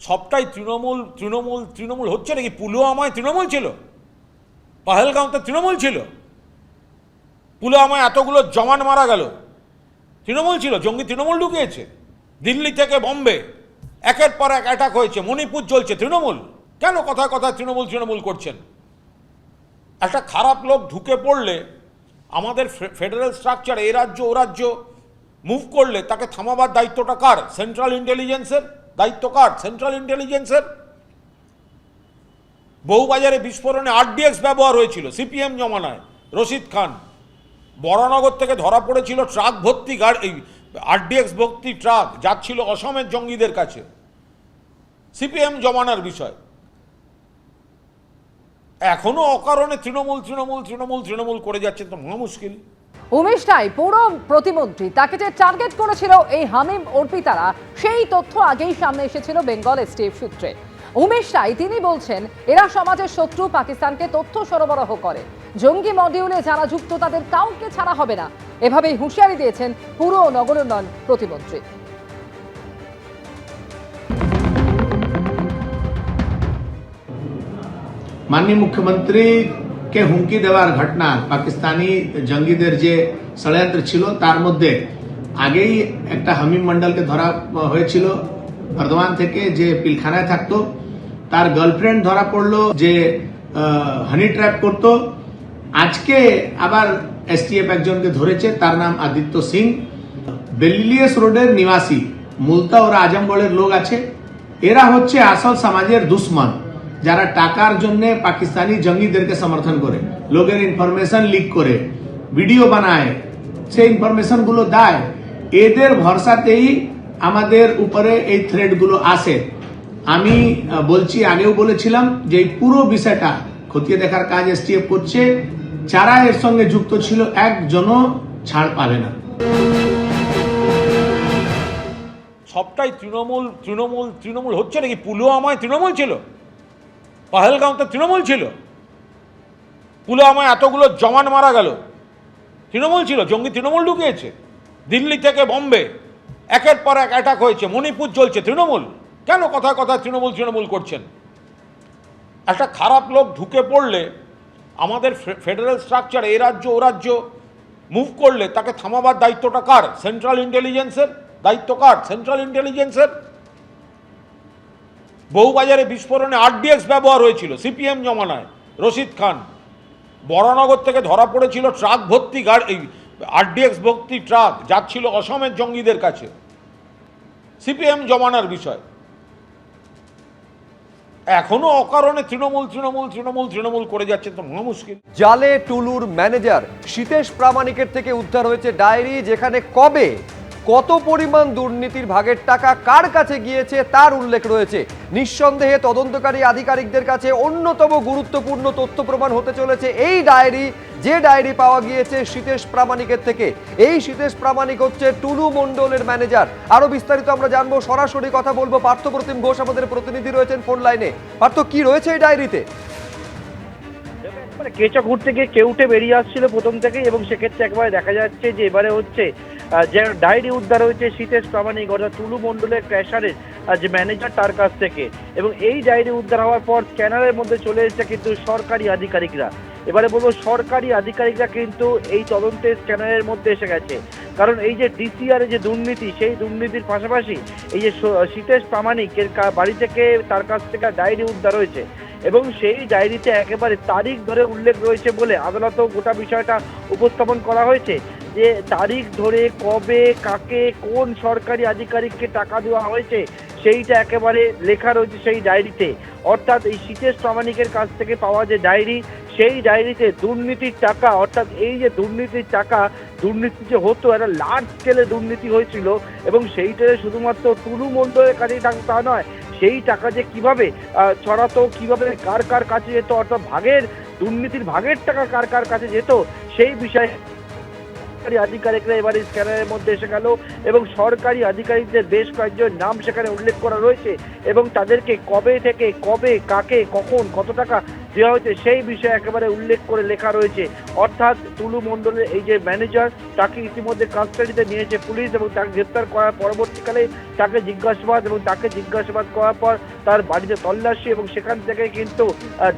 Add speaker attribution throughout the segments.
Speaker 1: সবটাই তৃণমূল তৃণমূল তৃণমূল হচ্ছে নাকি? পুলওয়ামায় তৃণমূল ছিল, পাহেলগাঁওতে তৃণমূল ছিল, পুলওয়ামায় এতগুলো জওয়ান মারা গেল, তৃণমূল ছিল, জঙ্গি তৃণমূল ঢুকিয়েছে। দিল্লি থেকে বম্বে একের পর এক অ্যাটাক হয়েছে, মণিপুর চলছে, তৃণমূল। কেন কথায় কথায় তৃণমূল তৃণমূল করছেন? একটা খারাপ লোক ঢুকে পড়লে আমাদের ফেডারেল স্ট্রাকচার এ রাজ্য ও রাজ্য মুভ করলে তাকে থামাবার দায়িত্বটা কার? সেন্ট্রাল ইন্টেলিজেন্সের দায়িত্ব কার? সেন্ট্রাল ইন্টেলিজেন্সের। বউবাজারে বিস্ফোরণে আরডিএক্স ব্যবহার হয়েছিল সিপিএম জমানায়, রশিদ খান। বরানগর থেকে ধরা পড়েছিল ট্রাক ভর্তি গাড়ি, আরডিএক্স ভর্তি ট্রাক যাচ্ছিল অসমের জঙ্গিদের কাছে, সিপিএম জমানার বিষয়। এখনো অকারণে তৃণমূল তৃণমূল তৃণমূল তৃণমূল করে যাচ্ছে, তো মহা মুশকিল।
Speaker 2: উমেশ রায় পুরো প্রতিমন্ত্রী, তাকে যে টার্গেট করেছিল এই হামিম অর্পিতারা, সেই তথ্য আগেই সামনে এসেছিল বেঙ্গল এসটিএফ সূত্রে। উমেশ রায় তিনি বলছেন এরা সমাজের শত্রু, পাকিস্তানকে তথ্য সরবরাহ করে, জঙ্গি মডিউলে যারা যুক্ত তাদের কাউকে ছাড়া হবে না, এভাবেই হুঁশিয়ারি দিয়েছেন পুর ও নগর উন্নয়ন প্রতিমন্ত্রী।
Speaker 3: माननीय मुख्यमंत्री के हुमकी देवार घटना पाकिस्तानी जंगीদের যে ষড়যন্ত্র ছিল তার মধ্যে আগেই একটা হামিম মন্ডলকে ধরা হয়েছিল বর্ধমান থেকে, যে পিলখানায় থাকতো। তার গার্লফ্রেন্ড ধরা পড়লো যে হানি ট্র্যাপ করতো। আজকে আবার এসটিএফ একজনকে ধরেছে, তার নাম আদিত্য সিং, বেলিলিয়াস রোডের নিবাসী, মূলতা ওরা আজমগড়ের লোক আছে। এরা হচ্ছে আসল সমাজের দুশ্মন, যারা টাকার জন্য পাকিস্তানি জঙ্গিদেরকে সমর্থন করে, লোকের ইনফরমেশন লিক করে, ভিডিও বানায়, সেই ইনফরমেশন গুলো দেয়। এদের ভরসাতেই আমাদের উপরে এই থ্রেট গুলো আসে। আমি বলছি, আগেও বলেছিলাম যে এই পুরো বিষয়টা খতিয়ে দেখার কাজ এসটিএফ করছে। যারা এর সঙ্গে যুক্ত ছিল একজনও ছাড় পাবে না।
Speaker 1: সবটাই তৃণমূল তৃণমূল তৃণমূল হচ্ছে নাকি? পুলওয়ামায় তৃণমূল ছিল, পাহেলগাঁওতে তৃণমূল ছিল, পুলওয়ামায় এতগুলো জওয়ান মারা গেল, তৃণমূল ছিল, জঙ্গি তৃণমূল ঢুকিয়েছে। দিল্লি থেকে বম্বে একের পর এক অ্যাটাক হয়েছে, মণিপুর চলছে, তৃণমূল। কেন কথায় কথায় তৃণমূল তৃণমূল করছেন? একটা খারাপ লোক ঢুকে পড়লে আমাদের ফেডারেল স্ট্রাকচার এ রাজ্য ও রাজ্য মুভ করলে তাকে থামাবার দায়িত্বটা কার? সেন্ট্রাল ইন্টেলিজেন্সের দায়িত্ব কার? সেন্ট্রাল ইন্টেলিজেন্সের। বউবাজারে বিস্ফোরণে আরডিএক্স ব্যবহার হয়েছিল সিপিএম জমানায়, রশিদ খান। বরানগর থেকে ধরা পড়েছিল ট্রাক ভর্তি গাড়ি, আরডিএক্স ভর্তি ট্রাক যাচ্ছিল অসমের জঙ্গিদের কাছে, সিপিএম জমানার বিষয়। এখনো অকারণে তৃণমূল তৃণমূল তৃণমূল তৃণমূল করে যাচ্ছে, তো মহা মুশকিল।
Speaker 4: জালে টুলুর ম্যানেজার শীতেশ প্রামাণিকের থেকে উদ্ধার হয়েছে ডায়েরি, যেখানে কবে কত পরিমাণ দুর্নীতির ভাগের টাকা কার কাছে গিয়েছে তার উল্লেখ রয়েছে। নিঃসন্দেহে তদন্তকারী আধিকারিকদের কাছে অন্যতম গুরুত্বপূর্ণ তথ্য প্রমাণ হতে চলেছে এই ডায়েরি, যে ডায়েরি পাওয়া গিয়েছে শীতেশ প্রামাণিকের থেকে। এই শীতেশ প্রামাণিক হচ্ছে টুলু মণ্ডলের ম্যানেজার। আরো বিস্তারিত আমরা জানবো, সরাসরি কথা বলবো পার্থ প্রতিম ঘোষ, আমাদের প্রতিনিধি রয়েছেন ফোন লাইনে। পার্থ, কি রয়েছে এই ডায়েরিতে?
Speaker 5: কেঁচো ঘুরতে গিয়ে কেউটে বেরিয়ে আসছিল প্রথম থেকেই, এবং সেক্ষেত্রে একবারে দেখা যাচ্ছে যে এবারে হচ্ছে যে ডায়েরি উদ্ধার হয়েছে শীতেশ প্রামাণিক অর্থাৎ টুলু মণ্ডলের ক্র্যাশারের যে ম্যানেজার তার কাছ থেকে। এবং এই ডায়েরি উদ্ধার হওয়ার পর স্ক্যানারের মধ্যে চলে এসেছে কিন্তু সরকারি আধিকারিকরা। এবারে বলবো সরকারি আধিকারিকরা কিন্তু এই তদন্তের স্ক্যানারের মধ্যে এসে গেছে, কারণ এই যে ডিসিআর যে দুর্নীতি, সেই দুর্নীতির পাশাপাশি এই যে শীতেশ প্রামাণিকের বাড়ি থেকে তার কাছ থেকে ডায়েরি উদ্ধার হয়েছে, এবং সেই ডায়েরিতে একেবারে তারিখ ধরে উল্লেখ রয়েছে বলে আদালতেও গোটা বিষয়টা উপস্থাপন করা হয়েছে, যে তারিখ ধরে কবে কাকে কোন সরকারি আধিকারিককে টাকা দেওয়া হয়েছে সেইটা একেবারে লেখা রয়েছে সেই ডায়েরিতে। অর্থাৎ এই শীতেশ প্রামাণিকের কাছ থেকে পাওয়া যে ডায়েরি, সেই ডায়েরিতে দুর্নীতির টাকা, অর্থাৎ এই যে দুর্নীতির টাকা, দুর্নীতি যে হতো একটা লার্জ স্কেলে দুর্নীতি হয়েছিল, এবং সেইটা শুধুমাত্র টুলু মণ্ডলের কাছেই থাকতো তা নয়, সেই টাকা যে কিভাবে ছড়াতো, কিভাবে কার কার কাছে যেত, অর্থাৎ ভাগের দুর্নীতির ভাগের টাকা কার কার কাছে যেত, সেই বিষয়ে আধিকারিকরা এবারে স্ক্যানারের মধ্যে এসে গেল, এবং সরকারি আধিকারিকদের বেশ কয়েকজন নাম সেখানে উল্লেখ করা রয়েছে, এবং তাদেরকে কবে থেকে কবে কাকে কখন কত টাকা দেওয়া হয়েছে সেই বিষয়ে একেবারে উল্লেখ করে লেখা রয়েছে। অর্থাৎ টুলু মণ্ডলের এই যে ম্যানেজার, তাকে ইতিমধ্যে কাস্টাডিতে নিয়েছে পুলিশ এবং তাকে গ্রেপ্তার করার পরবর্তীকালে তাকে জিজ্ঞাসাবাদ করার পর তার বাড়িতে তল্লাশি এবং সেখান থেকে কিন্তু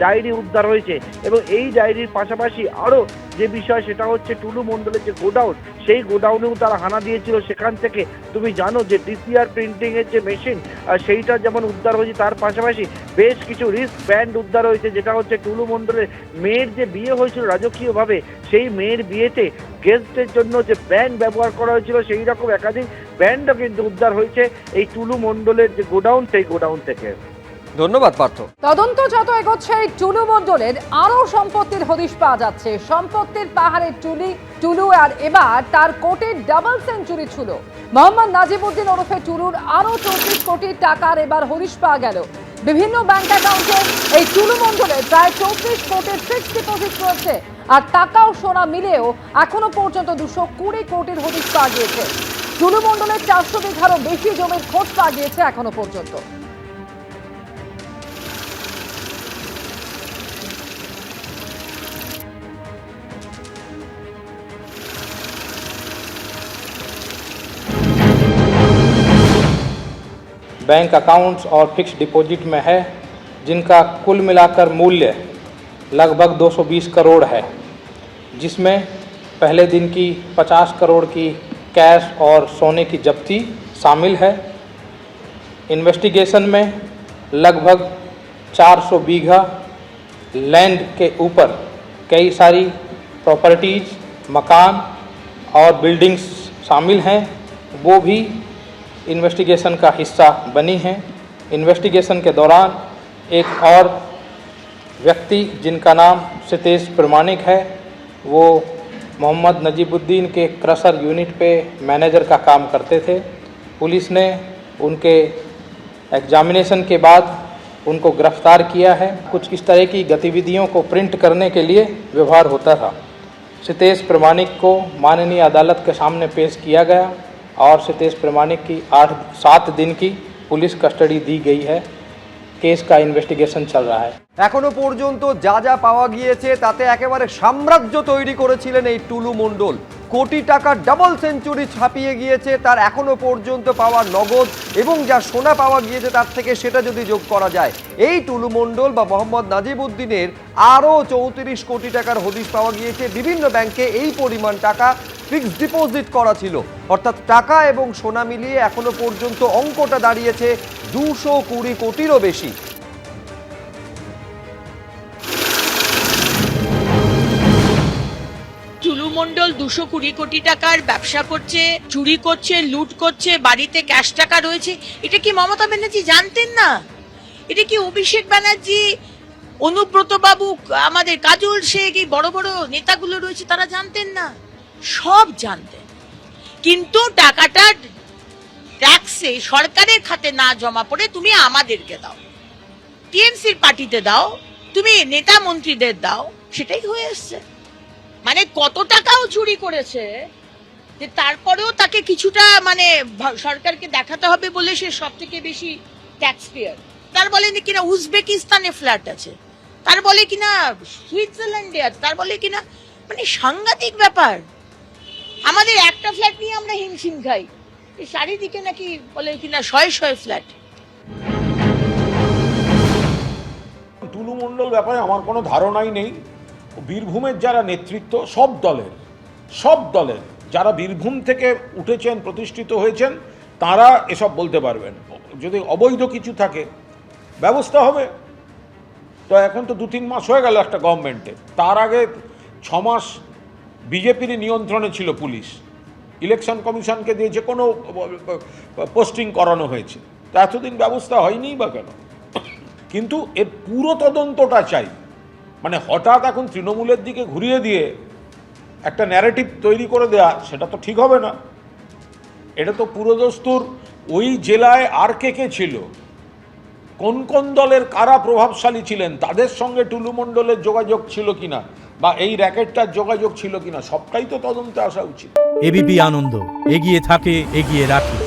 Speaker 5: ডায়েরি উদ্ধার হয়েছে। এবং এই ডায়েরির পাশাপাশি আরও যে বিষয় সেটা হচ্ছে টুলু মণ্ডলের যে গোডাউন, সেই গোডাউনেও তারা হানা দিয়েছিল। সেখান থেকে তুমি জানো যে ডিসিআর প্রিন্টিং এর যে মেশিন সেইটা যেমন উদ্ধার হয়েছে, তার পাশাপাশি বেশ কিছু রিস্ট ব্যান্ড উদ্ধার হয়েছে, যেটা হচ্ছে টুলু মণ্ডলের মেয়ের যে বিয়ে হয়েছিল রাজকীয়ভাবে, সেই মেয়ের বিয়েতে গেস্টের জন্য যে ব্যান্ড ব্যবহার করা হয়েছিল সেই রকম একাধিক ব্যান্ডও কিন্তু উদ্ধার হয়েছে এই টুলু মণ্ডলের যে গোডাউন, সেই গোডাউন থেকে।
Speaker 4: ধন্যবাদ পার্থ।
Speaker 2: তদন্ত যত এগোচ্ছে এই টুলু মণ্ডলের আরো সম্পত্তির হদিশ পাওয়া যাচ্ছে। সম্পত্তির পাহাড়ে টুলু আর এবার তার কোটির ডাবল সেঞ্চুরি ছিল। মোহাম্মদ নাজিবউদ্দিন ওরফে টুলুর আরো 34 কোটি টাকার এবার হদিশ পাওয়া গেল। বিভিন্ন ব্যাংক অ্যাকাউন্টে এই টুলু মণ্ডলের প্রায় 34 কোটির ফিক্সড ডিপোজিট রয়েছে। আর টাকা ও সোনা মিলেও এখনো পর্যন্ত 220 কোটির হদিশ পাওয়া গিয়েছে। টুলু মণ্ডলের 400 বিঘারও বেশি জমির খোঁজ পাওয়া গিয়েছে এখনো পর্যন্ত।
Speaker 6: बैंक अकाउंट्स और फिक्स डिपॉजिट में है, जिनका कुल मिलाकर मूल्य लगभग 220 करोड़ है, जिसमें पहले दिन की 50 करोड़ की कैश और सोने की जब्ती शामिल है। इन्वेस्टिगेशन में लगभग 400 बीघा लैंड के ऊपर कई सारी प्रॉपर्टीज़, मकान और बिल्डिंग्स शामिल हैं, वो भी इन्वेस्टिगेशन का हिस्सा बनी हैं। इन्वेस्टिगेशन के दौरान एक और व्यक्ति जिनका नाम सितेश प्रमाणिक है, वो मोहम्मद नजीबुद्दीन के क्रशर यूनिट पे मैनेजर का काम करते थे। पुलिस ने उनके एग्जामिनेशन के बाद उनको गिरफ्तार किया है। कुछ इस तरह की गतिविधियों को प्रिंट करने के लिए व्यवहार होता था। सितेश प्रमाणिक को माननीय अदालत के सामने पेश किया गया और सितेश प्रमाणिक की 7 दिन की पुलिस कस्टडी दी गई है। केस का इन्वेस्टिगेशन चल रहा है।
Speaker 4: এখনো পর্যন্ত যা যা পাওয়া গিয়েছে তাতে একেবারে সাম্রাজ্য তৈরি করেছিলেন এই টুলু মণ্ডল। কোটি টাকার ডাবল সেঞ্চুরি ছাপিয়ে গিয়েছে তার এখনো পর্যন্ত পাওয়া নগদ, এবং যা সোনা পাওয়া গিয়েছে তার থেকে সেটা যদি যোগ করা যায়, এই টুলু মণ্ডল বা মোহাম্মদ নাজিবউদ্দিনের আরও 34 কোটি টাকার হদিশ পাওয়া গিয়েছে। বিভিন্ন ব্যাংকে এই পরিমাণ টাকা ফিক্সড ডিপোজিট করা ছিল। অর্থাৎ টাকা এবং সোনা মিলিয়ে এখনো পর্যন্ত অঙ্কটা দাঁড়িয়েছে 220 কোটিরও বেশি।
Speaker 7: টুলু মণ্ডল 220 কোটি টাকার ব্যবসা করছে, চুরি করছে, লুট করছে, বাড়িতে ক্যাশ টাকা রয়েছে। এটা কি মমতা ব্যানার্জি জানতেন না? এটা কি অভিষেক ব্যানার্জি, অনুব্রত বাবু, আমাদের কাজল শেখ, এই বড় বড় নেতাগুলো রয়েছে তারা জানতেন না? সব জানতেন, কিন্তু টাকাটা ট্যাক্সে সরকারের খাতে না জমা পড়ে তুমি আমাদেরকে দাও, টিএমসির পার্টিতে দাও, তুমি নেতা মন্ত্রীদের দাও, সেটাই হয়ে এসছে। মানে কত টাকাও চুরি করেছে যে তারপরেও তাকে কিছুটা মানে সরকারকে দেখাতে হবে বলে সে সব থেকে বেশি ট্যাক্স পেয়ার। তার বলে কিনা উজবেকিস্তানে ফ্ল্যাট আছে, তার বলে কিনা সুইজারল্যান্ডে আছে, তার বলে কিনা মানে সাংঘাতিক ব্যাপার। আমাদের একটা ফ্ল্যাট নিয়ে আমরা হিমশিম খাই, চারিদিকে নাকি বলে কিনা শয়ে ফ্ল্যাট।
Speaker 1: টুলু মণ্ডল ব্যাপারে আমার কোনো ধারণাই নেই। বীরভূমের যারা নেতৃত্ব, সব দলের যারা বীরভূম থেকে উঠেছেন, প্রতিষ্ঠিত হয়েছেন, তারা এসব বলতে পারবেন। যদি অবৈধ কিছু থাকে ব্যবস্থা হবে। তো এখন তো 2-3 মাস হয়ে গেল একটা গভর্নমেন্টে, তার আগে 6 মাস বিজেপির নিয়ন্ত্রণে ছিল পুলিশ। ইলেকশন কমিশনকে দিয়ে যে কোনো পোস্টিং করানো হয়েছে, তা এতদিন ব্যবস্থা হয়নি বা কেন? কিন্তু এর পুরো তদন্তটা চাই। মানে হঠাৎ এখন তৃণমূলের দিকে ঘুরিয়ে দিয়ে একটা ন্যারেটিভ তৈরি করে দেয়া, সেটা তো ঠিক হবে না। এটা তো পুরোদস্তুর ওই জেলায় আর কে ছিল, কোন কোন দলের কারা প্রভাবশালী ছিলেন, তাদের সঙ্গে টুলু মণ্ডলের যোগাযোগ ছিল কিনা, বা এই র্যাকেটটার যোগাযোগ ছিল কিনা, সবটাই তো তদন্তে আসা উচিত।
Speaker 8: এবিপি আনন্দ, এগিয়ে থাকে, এগিয়ে রাখে।